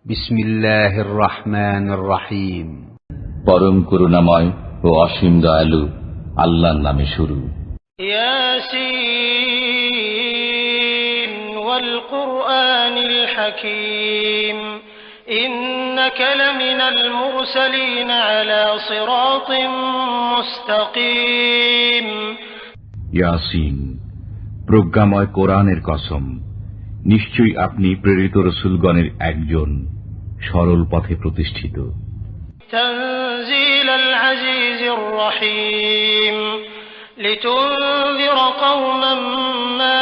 বিসমিল্লাহির রহমানির রহিম। পরম করুণাময় ও অসীম দয়ালু আল্লাহর নামে শুরু। ইয়াসিন ওয়াল কুরআনিল হাকীম ইন্নাকা লামিনাল মুরসালিন আলা সিরাতিম মুস্তাকিম। ইয়াসিন, প্রজ্ঞাময় কোরআনের কসম, নিশ্চয়ই আপনি প্রেরিত রাসূলগণের একজন, সরল পথে প্রতিষ্ঠিত। তানজিলাল আজিজির রহিম লিতুনযিরা কওমান মা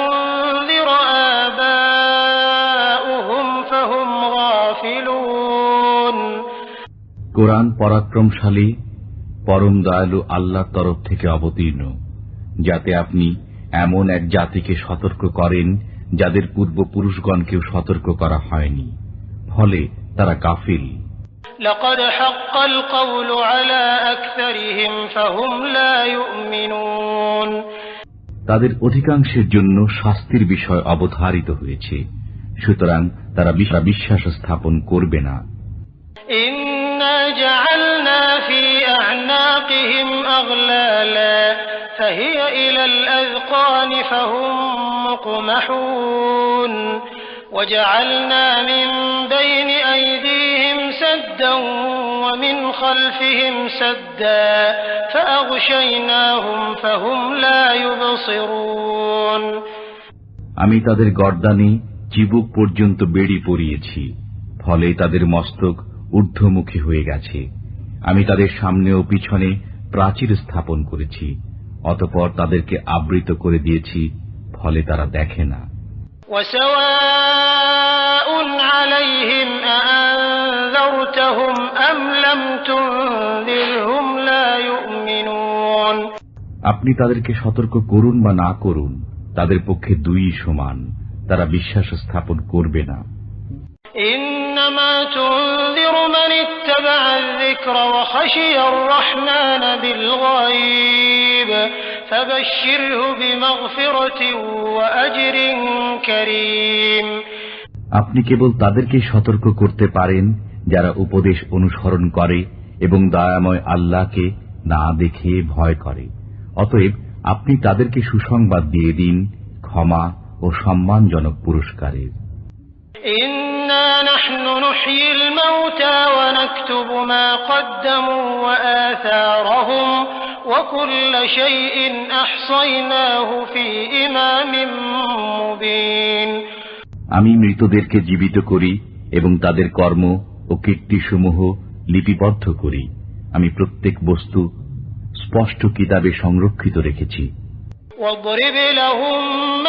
উনযিরা আবাউহুম ফাহুম গাফিলুন। কোরআন পরাক্রমশালী, পরম দয়ালু আল্লাহর তরফ থেকে অবতীর্ণ, যাতে আপনি এমন এক জাতিকে সতর্ক করেন যাদের পূর্বপুরুষগণকেও সতর্ক করা হয়নি, ফলে তারা গাফিল। লাকাদ হাক্কাল কওলু আলা আকসারিহিম ফাহুম লা ইউমিনুন। তাদের অধিকাংশের জন্য শাস্তির বিষয় অবধারিত হয়েছে, সুতরাং তারা বিশ্বাস স্থাপন করবে না। ইন্না জাআলনা ফি আ'নাকিহিম আগলালা ফাহিয়া ইলাল আযকানি ফাহুম মুকমাহুন وجعلنا من بين أيديهم سدا ومن خلفهم سدا فأغشيناهم فهم لا يبصرون। আমি তাদের গর্দানে চিবুক পর্যন্ত বেড়ি পরিয়েছি, ফলে তাদের মস্তক ঊর্ধ্বমুখী হয়ে গেছে। আমি তাদের সামনে ও পিছনে প্রাচীর স্থাপন করেছি, অতঃপর তাদেরকে আবৃত করে দিয়েছি, ফলে তারা দেখে না। وسواء عليهم أأنذرتهم أم لم تنذرهم لا يؤمنون। আপনি তাদেরকে সতর্ক করুন বা না করুন, তাদের পক্ষে দুই সমান, তারা বিশ্বাস স্থাপন করবে না। إنما تنذر من اتبع الذكر وخشي الرحمن بالغيب فبشره بمغفرة وأجر كريم। আপনি কেবল তাদেরকে সতর্ক করতে পারেন যারা উপদেশ অনুসরণ করে এবং দয়াময় আল্লাহকে না দেখে ভয় করে। অতএব আপনি তাদেরকে সুসংবাদ দিয়ে দিন ক্ষমা ও সম্মানজনক পুরস্কারের। إنا نحن نحيي الموتى ونكتب ما قدموا وآثارهم وكل شيء أحصيناه في إمام مبين। আমি মৃতদেরকে জীবিত করি এবং তাদের কর্ম ও কীর্তিসমূহ লিপিবদ্ধ করি। আমি প্রত্যেক বস্তু স্পষ্ট কিতাবে সংরক্ষিত রেখেছি। واضرب لهم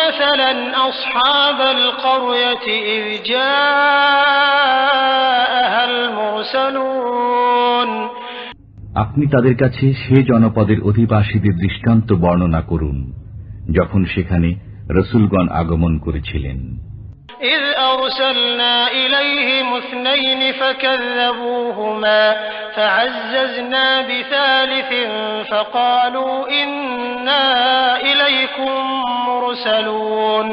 مثلا أصحاب القرية إذ جاءها المرسلون। আপনি তাদের কাছে সে জনপদের অধিবাসীদের দৃষ্টান্ত বর্ণনা করুন, যখন সেখানে রাসূলগণ আগমন করেছিলেন। إذ أرسلنا إليهم اثنين فكذبوهما فعززنا بثالث فقالوا إنا إليكم مرسلون।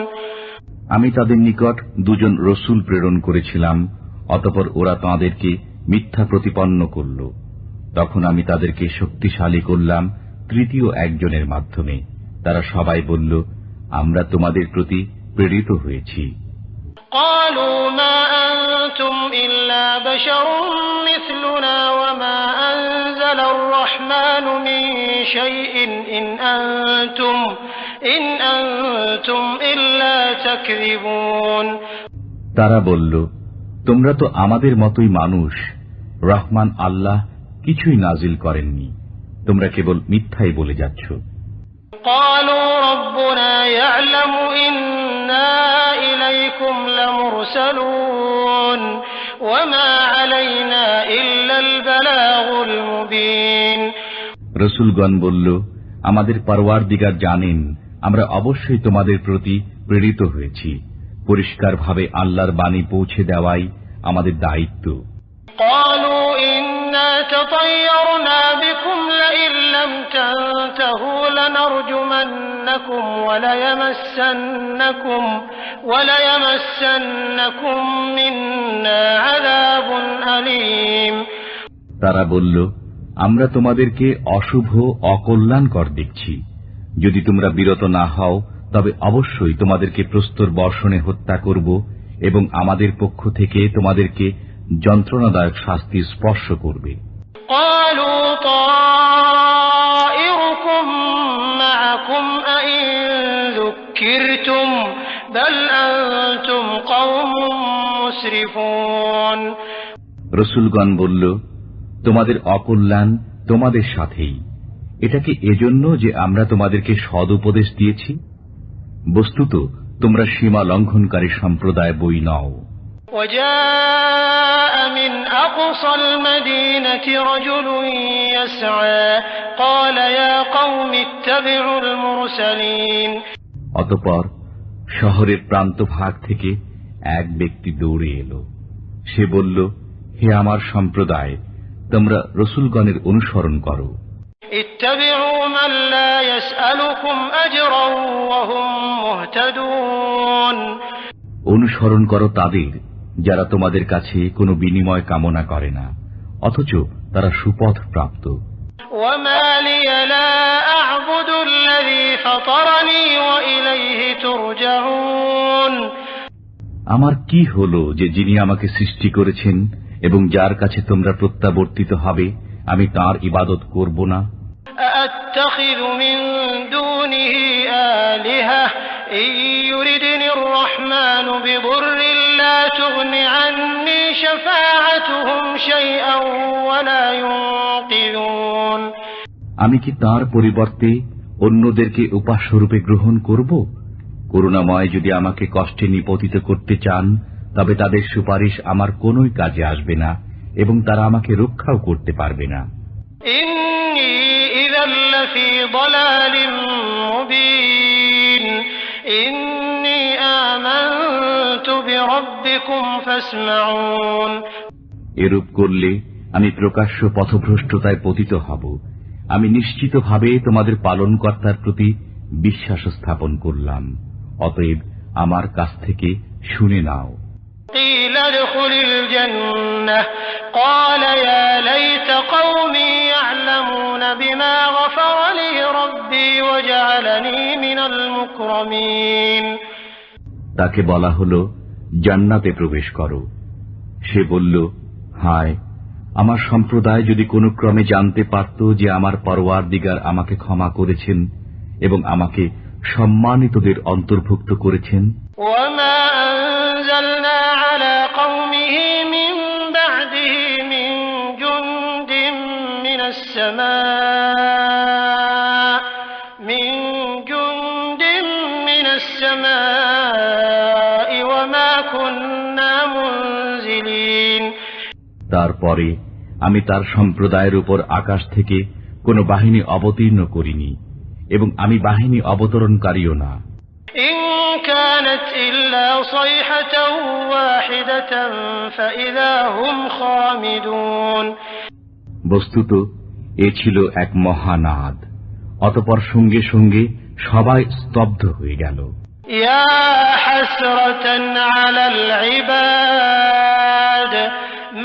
আমি তাদের নিকট দুজন রসূল প্রেরণ করেছিলাম, অতঃপর ওরা তাঁদেরকে মিথ্যা প্রতিপন্ন করল। তখন আমি তাদেরকে শক্তিশালী করলাম তৃতীয় একজনের মাধ্যমে। তারা সবাই বলল, আমরা তোমাদের প্রতি প্রেরিত হয়েছি। قالوا ما أنتم إلا بشر مثلنا وما أنزل الرحمن من شيء إن أنتم إلا تكذبون। তারা বলল, তোমরা তো আমাদের মতোই মানুষ, রহমান আল্লাহ কিছুই নাজিল করেননি, তোমরা কেবল মিথ্যাই বলে যাচ্ছ। قالوا ربنا يعلم إنا إليكم لمرسلون وما علينا إلا البلاغ المبين। রাসূলগণ বলল, আমাদের পরওয়ারদিগার জানেন আমরা অবশ্যই তোমাদের প্রতি প্রেরিত হয়েছি, পরিষ্কারভাবে আল্লাহর বাণী পৌঁছে দেওয়াই আমাদের দায়িত্ব। قالوا إنا تطيرنا بكم لئن لم تنتهوا لنرجمنكم وليمسنكم لَكُمْ مِنَّا عَذَابٌ أَلِيمٌ তারা বলল, আমরা তোমাদেরকে অশুভ অকল্যাণকর দেখছি। যদি তোমরা বিরত না হও তবে অবশ্যই তোমাদেরকে প্রস্তর বর্ষণে হত্যা করব এবং আমাদের পক্ষ থেকে তোমাদেরকে যন্ত্রণাদায়ক শাস্তি স্পর্শ করবে। قَالُوا طَائِرُكُمْ مَعَكُمْ أَئِن ذُكِّرْتُمْ بَلْ أَنْتُمْ قَوْمٌ مُسْرِفُونَ রসূলগণ বলল, তোমাদের অকল্যাণ তোমাদের সাথেই। এটা কি এজন্য যে আমরা তোমাদেরকে সদুপদেশ দিয়েছি? বস্তুত তোমরা সীমা লঙ্ঘনকারী সম্প্রদায় বই নও। وجاء من أقصى المدينة رجل يسعى قال يا قوم اتبعوا المرسلين অতঃপর শহরের প্রান্তভাগ থেকে এক ব্যক্তি দৌড়ে এলো। সে বলল, হে আমার সম্প্রদায়, তোমরা রসূলগণের অনুসরণ করো। اتبعوا من لا يسألكم أجرا وهم مهتدون অনুসরণ করো তাদের যারা তোমাদের কাছে কোনো বিনিময় কামনা করে না, অথচ তারা সুপথ প্রাপ্ত। وما لي لا أعبد الذي فطرني وإليه ترجعون আমার কি হলো যে যিনি আমাকে সৃষ্টি করেছেন এবং যার কাছে তোমরা প্রত্যাবর্তিত হবে, আমি তাঁর ইবাদত করব না? أأتخذ من دونه آلهة إن يردني الرحمن بضر لا تغن عني شفاعتهم شيئا ولا ينقذون আমি কি তাঁর পরিবর্তে অন্যদেরকে উপাস্যরূপে গ্রহণ করব? করুণাময় যদি আমাকে কষ্টে নিপতিত করতে চান, তবে তাদের সুপারিশ আমার কোনোই কাজে আসবে না এবং তারা আমাকে রক্ষাও করতে পারবে না। إني إذا لفي ضلال مبين إني آمنت بربكم فاسمعون এরূপ করলে আমি প্রকাশ্য পথভ্রষ্টতায় পতিত হব। আমি নিশ্চিতভাবে তোমাদের পালনকর্তার প্রতি বিশ্বাস স্থাপন করলাম, অতএব আমার কাছ থেকে শুনে নাও। قيل ادخل الجنة قال يا ليت قومي يعلمون بما غفر لي ربي وجعلني من المكرمين তাকে বলা হলো, জান্নাতে প্রবেশ করো। সে বলল, হায়, আমার সম্প্রদায় যদি কোনো ক্রমে জানতে পারত যে আমার পরওয়ারদিগার আমাকে ক্ষমা করেছেন এবং আমাকে সম্মানিতদের অন্তর্ভুক্ত করেছেন। وما أنزلنا على قومه من بعده من جند من السماء وما كنا منزلين তারপরে আমি তার সম্প্রদায়ের উপর আকাশ থেকে কোনো বাহিনী অবতীর্ণ করিনি এবং আমি বাহিনী অবতরণকারীও না। إن كانت إلا صيحة واحدة فإذا هم خامدون বস্তুত এ ছিল এক মহানাদ, অতঃপর সঙ্গে সঙ্গে সবাই স্তব্ধ হয়ে গেল। يا حسرة على العباد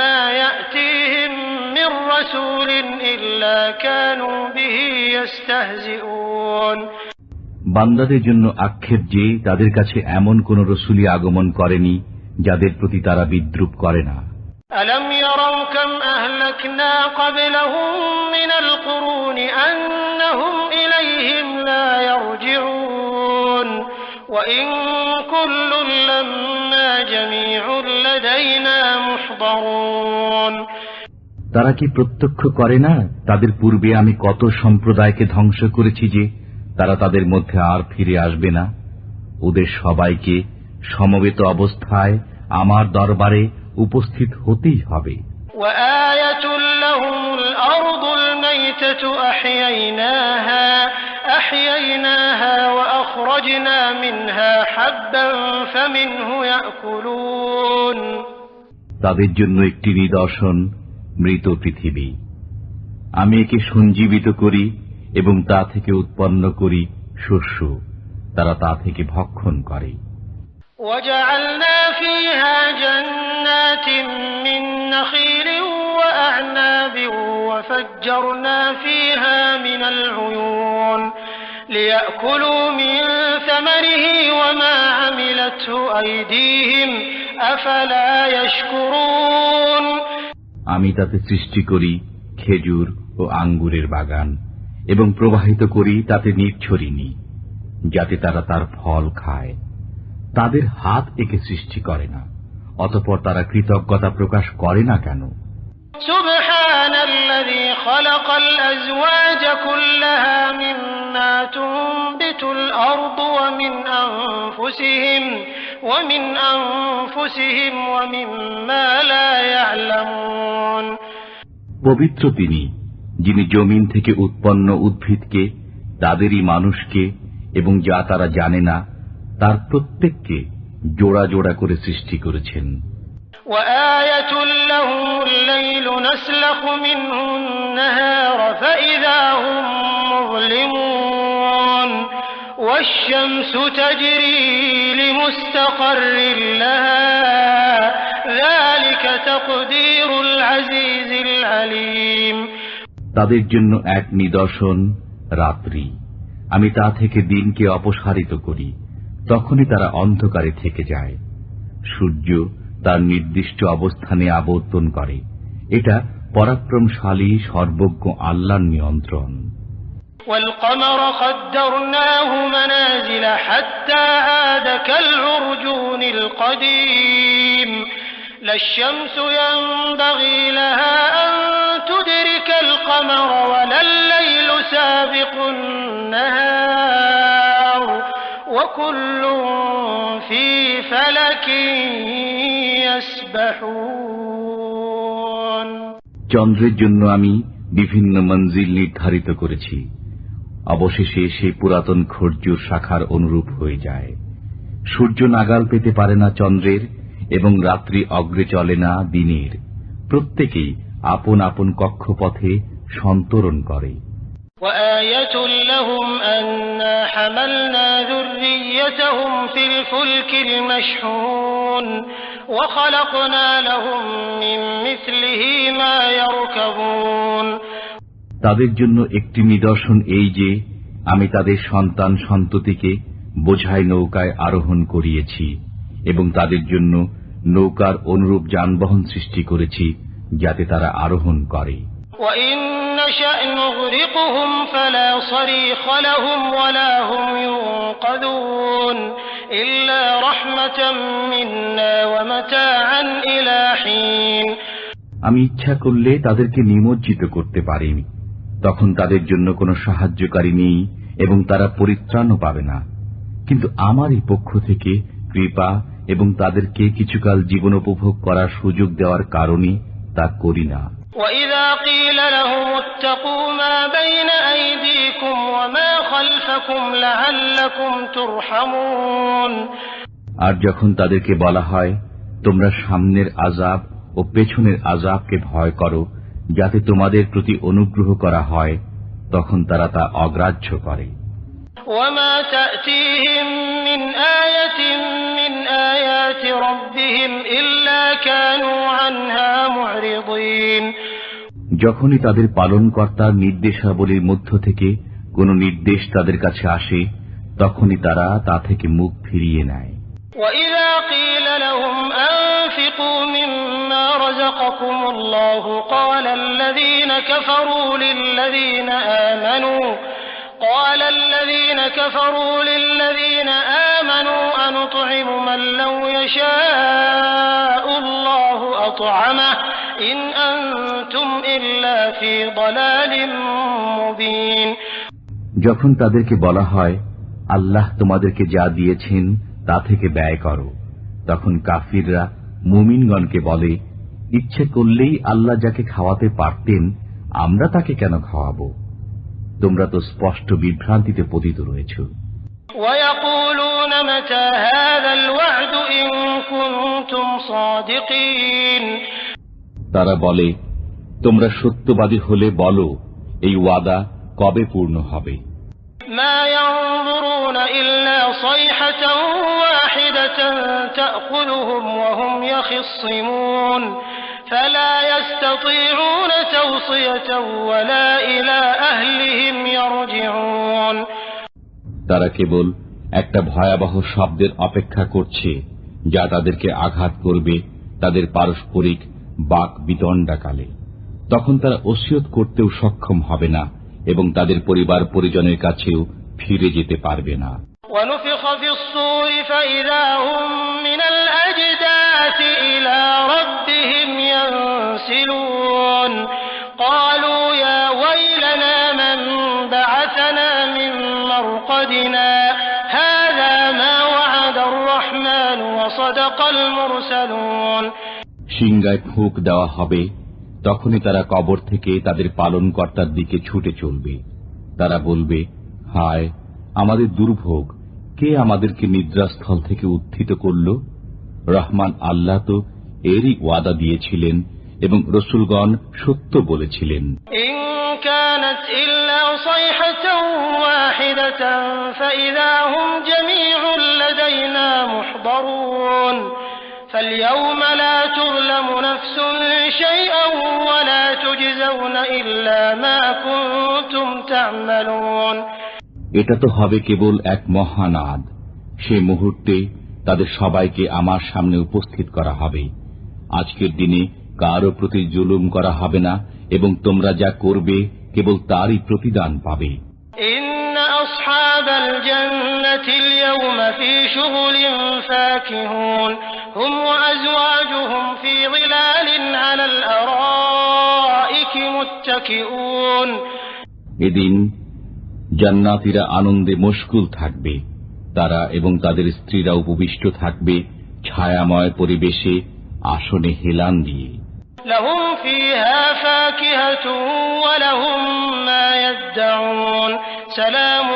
ما يأتيهم من رسول إلا كانوا به يستهزئون বান্দাদের জন্য আক্ষেপ যে তাদের কাছে এমন কোন রসুলি আগমন করেনি যাদের প্রতি তারা বিদ্রুপ করে না। ألم يروا كم أهلكنا قبلهم من القرون أنهم إليهم لا يرجعون وإن كل لما جميع لدينا محضرون তারা কি প্রত্যক্ষ করে না তাদের পূর্বে আমি কত সম্প্রদায়কে ধ্বংস করেছি যে তারা তাদের মধ্যে আর ফিরে আসবে না? ওদের সবাইকে সমবেত অবস্থায় আমার দরবারে উপস্থিত হতেই হবে। وآية لهم الأرض الميتة أحييناها وأخرجنا منها حبا فمنه يأكلون তাদের জন্য একটি নিদর্শন মৃত পৃথিবী। আমি একে সঞ্জীবিত করি এবং তা থেকে উৎপন্ন করি শস্য, তারা তা থেকে ভক্ষণ করে। وجعلنا فيها وفجرنا فيها من العيون ليأكلوا من ثمره وما عملته أيديهم أفلا يشكرون আমি তাতে সৃষ্টি করি খেজুর ও আঙ্গুরের বাগান এবং প্রবাহিত করি তাতে নির্ঝরিণী, যাতে তারা তার ফল খায়। তাদের হাত একে সৃষ্টি করে না, অতঃপর তারা কৃতজ্ঞতা প্রকাশ করে না কেন? সুবহানাল্লাযী খালাকাল আযওয়াজা কুল্লাহা মিম্মা তুনবিতুল আরদু ওয়া মিন আনফুসিহিম ওয়া মিম্মা লা ইয়া'লামুন। পবিত্র তিনি, যিনি জমিন থেকে উৎপন্ন উদ্ভিদকে, তাদেরই মানুষকে এবং যা তারা জানে না তার প্রত্যেককে জোড়া জোড়া করে সৃষ্টি করেছেন। وآية لهم الليل نسلخ منه النهار فإذا هم مظلمون والشمس تجري لمستقر لها ذلك تقدير العزيز العليم। তাদের জন্য এক নিদর্শন রাত্রি, আমি তা থেকে দিনকে অপসারিত করি, তখনই তারা অন্ধকারে থেকে যায়। সূর্য তার নির্দিষ্ট অবস্থানে আবর্তন করে, এটা পরাক্রমশালী সর্বজ্ঞ আল্লাহর নিয়ন্ত্রণ। والقمر قدرناه منازل حتى عاد كالعرجون القديم لا الشمس ينبغي لها أن تدرك القمر ولا الليل سابق النهار وكل في فلك يسبحون। চন্দ্রের জন্য আমি বিভিন্ন মঞ্জিল নির্ধারিত করেছি, অবশেষে সেই পুরাতন খর্জুর শাখার অনুরূপ হয়ে যায়। সূর্য নাগাল পেতে পারে না চন্দ্রের, এবং রাত্রি অগ্রে চলে না দিনের। প্রত্যেকেই আপন আপন কক্ষপথে সন্তরণ করে। وآية لهم أنا حملنا ذريتهم في الفلك المشحون وخلقنا لهم من مثله ما يركبون। তাদের জন্য একটি নিদর্শন এই যে আমি তাদের সন্তান সন্ততিকে বোঝাই নৌকায় আরোহণ করিয়েছি এবং তাদের জন্য নৌকার অনুরূপ যানবাহন সৃষ্টি করেছি যাতে তারা আরোহণ করে। وإن نشأ نغرقهم فلا صريخ لهم ولا هم ينقذون إلا رحمة منا ومتاعا إلى حين। আমি ইচ্ছা করলে তাদেরকে নিমজ্জিত করতে পারি, তখন তাদের জন্য কোনো সাহায্যকারী নেই এবং তারা পরিত্রাণও পাবে না, কিন্তু আমারই পক্ষ থেকে কৃপা এবং তাদেরকে কিছুকাল জীবন উপভোগ করার সুযোগ দেওয়ার কারণে তা করি না। وَإِذَا قِيلَ لَهُمُ اتَّقُوا مَا بَيْنَ أَيْدِيكُمْ وَمَا خَلْفَكُمْ لَعَلَّكُمْ تُرْحَمُونَ। আর যখন তাদেরকে বলা হয় তোমরা সামনের আযাব ও পেছনের আযাবকে ভয় করো যাতে তোমাদের প্রতি অনুগ্রহ করা হয়, তখন তারা তা অগ্রাহ্য করে। وَمَا تَأْتِيهِم مِّنْ آيَةٍ مِّنْ آيَاتِ رَبِّهِمْ إِلَّا كَانُوا عَنْهَا مُعْرِضِينَ। যখনই তাদের পালনকর্তার নির্দেশাবলীর মধ্য থেকে কোনো নির্দেশ তাদের কাছে আসে, তখনই তারা তা থেকে মুখ ফিরিয়ে নেয়। وَإِذَا قِيلَ لَهُمْ أَنفِقُوا مِمَّا رَزَقَكُمُ اللَّهُ قَالَ الَّذِينَ كَفَرُوا لِلَّذِينَ آمَنُوا أَنُطْعِمُ مَن لَّوْ يَشَاءُ اللَّهُ أَطْعَمَهُ إِنْ أَنتُمْ إِلَّا فِي ضَلَالٍ مُّبِينٍ। যখন তাদেরকে বলা হয় আল্লাহ তোমাদেরকে যা দিয়েছেন তা থেকে ব্যয় করো, তখন কাফিররা মুমিনগণকে বলে, ইচ্ছে করলেই আল্লাহ যাকে খাওয়াতে পারতেন আমরা তাকে কেন খাওয়াবো? তোমরা তো স্পষ্ট বিভ্রান্তিতে পতিত রয়েছ। وَيَقُولُونَ مَتَى هَذَا الْوَعْدُ إِن كُنتُمْ صَادِقِينَ। তারা বলে, তোমরা সত্যবাদী হলে বলো এই ওয়াদা কবে পূর্ণ হবে? مَا يَنظُرُونَ إِلَّا صَيْحَةً وَاحِدَةً تَأْخُذُهُمْ وَهُمْ يَخِصِّمُونَ فلا يستطيعون توصية ولا إلى أهلهم يرجعون তারা কেবল একটা ভয়াবহ শব্দের অপেক্ষা করছে যা তাদেরকে আঘাত করবে তাদের পারস্পরিক বাক বিতণ্ডাকালে। তখন তারা ওসিয়ত করতেও সক্ষম হবে না এবং তাদের পরিবার পরিজনের কাছেও ফিরে যেতে পারবে না। ونفخ في الصور فإذا هم من الأجداث إلى ربهم ينسلون قالوا يا ويلنا من بعثنا من مرقدنا هذا ما وعد الرحمن وصدق المرسلون সিংগায় ফুঁক দেওয়া হবে, তখনই তারা কবর থেকে তাদের পালনকর্তার দিকে ছুটে চলবে। তারা বলবে, হায় আমাদের দুর্ভোগ, কে আমাদেরকে নিদ্রাস্থল থেকে উত্থিত করল? রহমান আল্লাহ তো এরই ওয়াদা দিয়েছিলেন এবং রসুলগণ সত্য বলেছিলেন। إن كانت إلا صيحة واحدة فإذا هم جميع لدينا محضرون فاليوم لا تظلم نفس شيئا ولا تجزون إلا ما كنتم تعملون এটা তো হবে কেবল এক মহানাদ। সে মুহূর্তে তাদের সবাইকে আমার সামনে উপস্থিত করা হবে। আজকের দিনে কারো প্রতি জুলুম করা হবে না এবং তোমরা যা করবে কেবল তারই প্রতিদান পাবে। إن أصحاب الجنة اليوم في شغل فاكهون هم وأزواجهم في ظلال على الأرائك متكئون এদিন জান্নাতীরা আনন্দে মশগুল থাকবে। তারা এবং তাদের স্ত্রীরা উপবিষ্ট থাকবে ছায়াময় পরিবেশে, আসনে হেলান দিয়ে। لهم فيها فاكهة ولهم ما يدعون سلام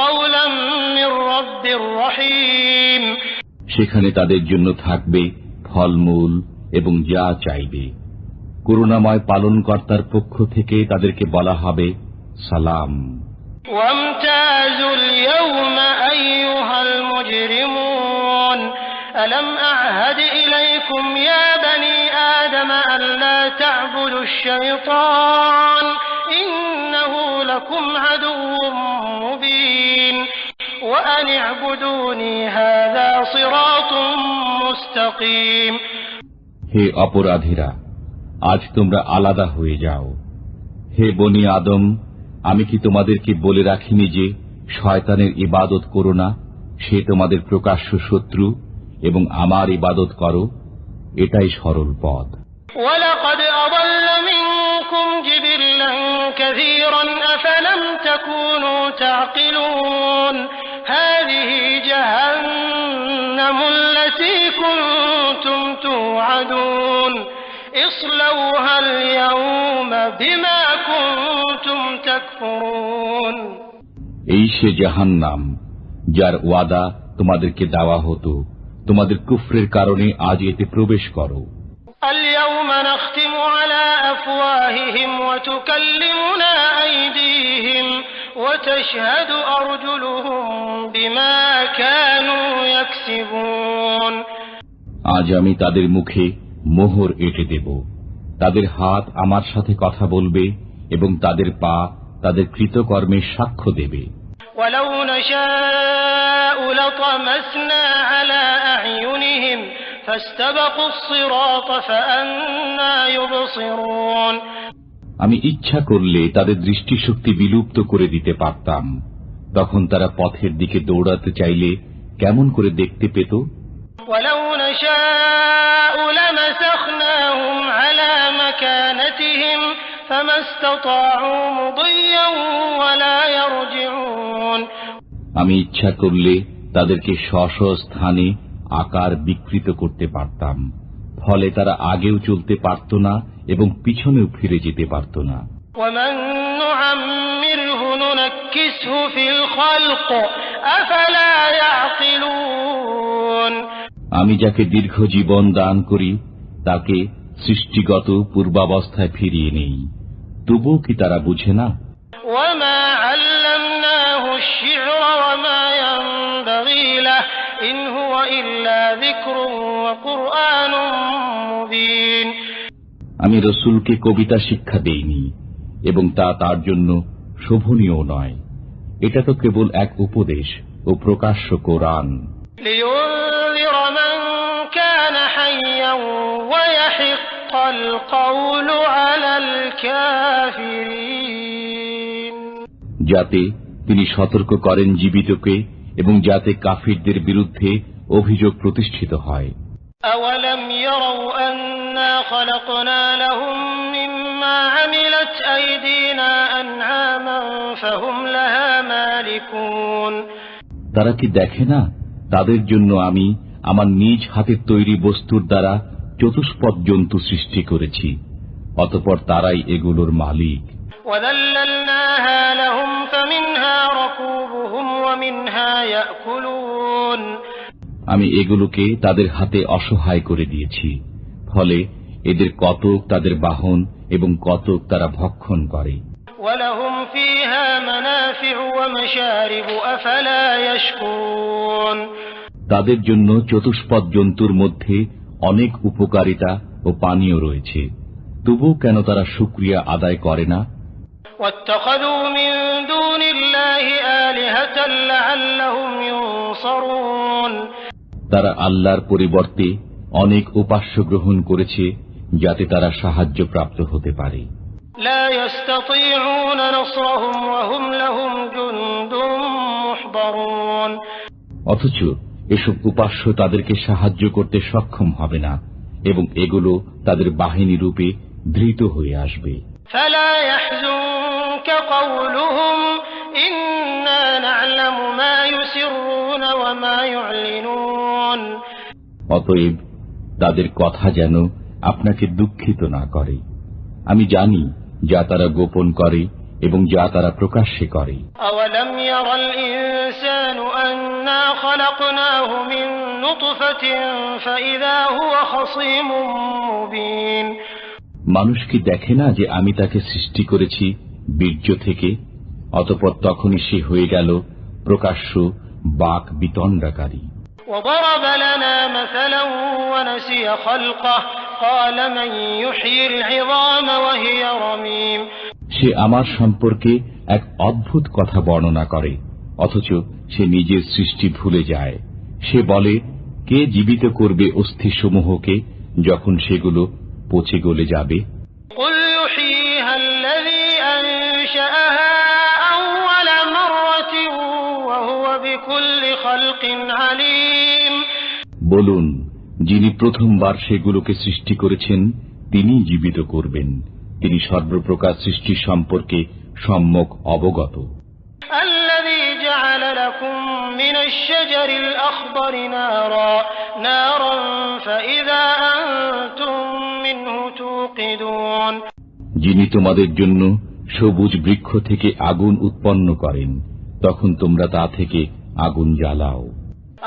قولا من رب رحيم সেখানে তাদের জন্য থাকবে ফলমূল এবং যা চাইবে। করুণাময় পালনকর্তার পক্ষ থেকে তাদেরকে বলা হবে সালাম। وامتازوا اليوم أيها المجرمون ألم أعهد إليكم يا بني آدم ألا تعبدوا الشيطان إنه لكم عدو مبين وأن اعبدوني هذا صراط مستقيم হে অপরাধীরা, আজ তোমরা আলাদা হয়ে যাও। হে বনি আদম, আমি কি তোমাদেরকে বলে রাখিনি যে শয়তানের ইবাদত করো না? সে তোমাদের প্রকাশ্য শত্রু এবং আমার ইবাদত করো, এটাই সরল পথ। ولقد أضل منكم جبلا كثيرا أفلم تكونوا تعقلون هذه جهنم التي كنتم توعدون اصلوها اليوم بما كنتم تكفرون এই সে জাহান্নাম যার ওয়াদা তোমাদেরকে দেওয়া হতো, তোমাদের কুফরের কারণে আজ এতে প্রবেশ করো। اليوم نختم على أفواههم وتكلمنا أيديهم وتشهد أرجلهم بما كانوا يكسبون আজ আমি তাদের মুখে মোহর এঁটে দেব, তাদের হাত আমার সাথে কথা বলবে এবং তাদের পা তাদের কৃতকর্মের সাক্ষ্য দেবে। ولو نشاء لطمسنا على أعينهم فاستبقوا الصراط فأنى يبصرون আমি ইচ্ছা করলে তাদের দৃষ্টিশক্তি বিলুপ্ত করে দিতে পারতাম, তখন তারা পথের দিকে দৌড়াতে চাইলে কেমন করে দেখতে পেত? ولو نشاء لمسخناهم على مكانتهم فما استطاعوا مضيا ولا يرجعون আমি ইচ্ছা করলে তাদেরকে স্ব স্থানে আকার বিকৃত করতে পারতাম, ফলে তারা আগেও চলতে পারত না এবং পিছনেও ফিরে যেতে পারত না। ومن نعمره ننكسه في الخلق أفلا يعقلون আমি যাকে দীর্ঘ জীবন দান করি তাকে সৃষ্টিগত পূর্বাবস্থায় ফিরিয়ে নেই, তবুও কি তারা বুঝে না? وما علمناه الشعر وما ينبغي له إن هو إلا ذكر وقرآن مبين আমি রসুলকে কবিতা শিক্ষা দেইনি এবং তা তার জন্য শোভনীয় নয়। এটা তো কেবল এক উপদেশ ও প্রকাশ্য কোরআন। لينذر من كان حيا ويحق القول على الكافرين, যাতে তিনি সতর্ক করেন জীবিতকে এবং যাতে কাফিরদের বিরুদ্ধে অভিযোগ প্রতিষ্ঠিত হয়। أولم يروا أنا خلقنا لهم مما عملت أيدينا أنعاما فهم لها مالكون, তারা কি দেখে না তাদের জন্য আমি আমার নিজ হাতের তৈরি বস্তুর দ্বারা চতুষ্পদ জন্তু সৃষ্টি করেছি, অতঃপর তারাই এগুলোর মালিক। وذللناها لهم فمنها ركوبهم ومنها يأكلون, আমি এগুলোকে তাদের হাতে অসহায় করে দিয়েছি, ফলে এদের কতক তাদের বাহন এবং কতক তারা ভক্ষণ করে। ولهم فيها منافع ومشارب أفلا يشكرون, তাদের জন্য চতুষ্পদ জন্তুর মধ্যে অনেক উপকারিতা ও পানীয় রয়েছে, তবুও কেন তারা শুকরিয়া আদায় করে না? واتخذوا من دون الله آلهة لعلهم ينصرون, তারা আল্লাহর পরিবর্তে অনেক উপাস্য গ্রহণ করেছে যাতে তারা সাহায্য প্রাপ্ত হতে পারে। لا يستطيعون نصرهم وهم لهم جند محضرون, অথচ এসব উপাস্য তাদেরকে সাহায্য করতে সক্ষম হবে না এবং এগুলো তাদের বাহিনী রূপে ধৃত হয়ে আসবে। فلا يحزنك قولهم إنا نعلم ما يسرون وما يعلنون, অতএব তাদের কথা যেন আপনাকে দুঃখিত না করে। আমি জানি যা তারা গোপন করে এবং যা তারা প্রকাশ্যে করে। أولم ير الإنسان أنا خلقناه من نطفة فإذا هو خصيم مبين, মানুষ কি দেখে না যে আমি তাকে সৃষ্টি করেছি বীর্য থেকে, অতঃপর তখনই সে হয়ে গেল প্রকাশ্য বাক বিতণ্ডাকারী। وضرب لنا مثلا ونسي خلقه قال من يحيي العظام وهي رميم, সে আমার সম্পর্কে এক অদ্ভুত কথা বর্ণনা করে, অথচ সে নিজের সৃষ্টি ভুলে যায়। সে বলে, কে জীবিত করবে অস্থিসমূহকে যখন সেগুলো পচে গলে যাবে? قل يحييها الذي أنشأها أول مرة وهو بكل خلق عليم, বলুন, যিনি প্রথমবার সেগুলোকে সৃষ্টি করেছেন তিনি জীবিত করবেন, তিনি সর্বপ্রকার সৃষ্টি সম্পর্কে সম্যক অবগত। الذي جعل لكم من الشجر الأخضر نارا فإذا أنتم منه توقدون, যিনি তোমাদের জন্য সবুজ বৃক্ষ থেকে আগুন উৎপন্ন করেন, তখন তোমরা তা থেকে আগুন জ্বালাও।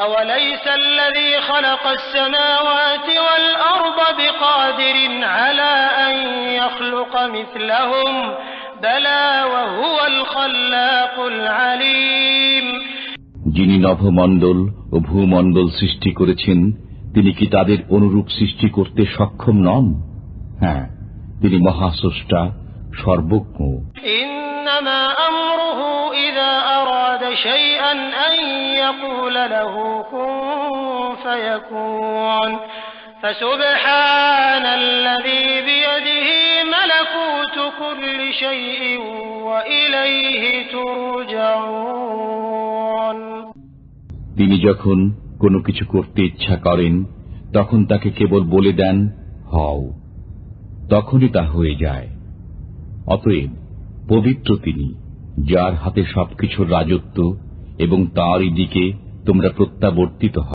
أوليس الذي خلق السماوات والأرض بقادر على أن يخلق مثلهم بلى وهو الخلاق العليم, যিনি নভমণ্ডল ও ভূমণ্ডল সৃষ্টি করেছেন তিনি কি তাদের অনুরূপ সৃষ্টি করতে সক্ষম নন? হ্যাঁ, তিনি মহাস্রষ্টা, সর্বজ্ঞ। إنما أمره إذا أراد شيئا أن يقول له كن فيكون فسبحان الذي بيده ملكوت كل شيء وإليه ترجعون, তিনি যখন কোনো কিছু করতে ইচ্ছা করেন তখন তাকে কেবল বলে দেন হও, তখনই তা হয়ে যায়। অতএব পবিত্র তিনি, যার হাতে সবকিছুর রাজত্ব এবং তাঁরই দিকে তোমরা প্রত্যাবর্তিত